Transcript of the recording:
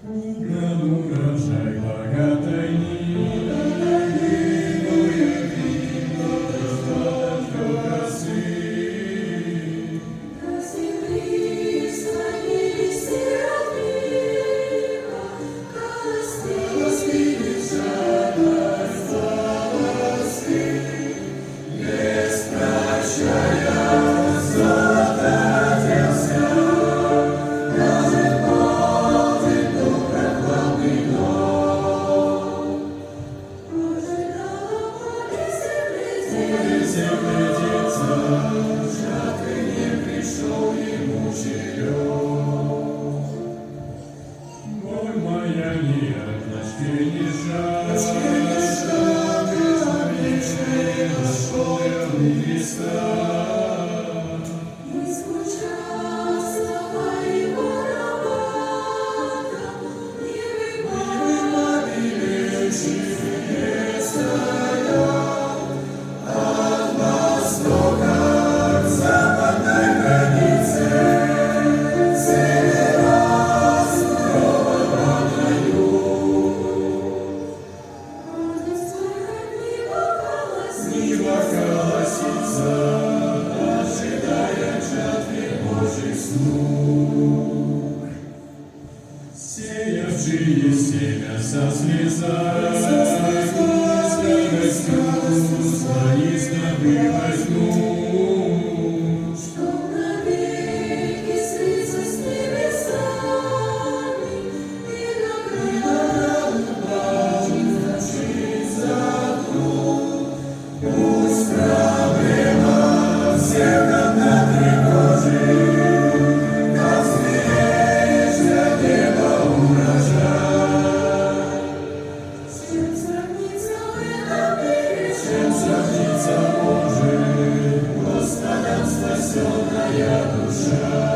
Урожай богатой нивы, вино, достаточно красы. На земли склонились серафимы, колоски Жалость волосы, без прощая, золото оделся, кажет молвит дух прохладный дом. ожидала море Земле деться, жатвы не пришел ему черед. Боль моя не от ночнейша, вечный нашел я у Христа. И звучат слова его ароматом, милый Милейшие стоят от востока к западной границе, севера с крового на юг. Нива колосится, ожидая жатвы Божьих слуг. Сеявшие семя со слезами, скоростью свои снопы возьмут. Чтоб навеки слиться с небесами и награду Получить за труд. Пусть проблема всех одна тревожит, как зверь небо урожай. чем сравнится в этом мире, Чем сравнится может Господом спасенная душа?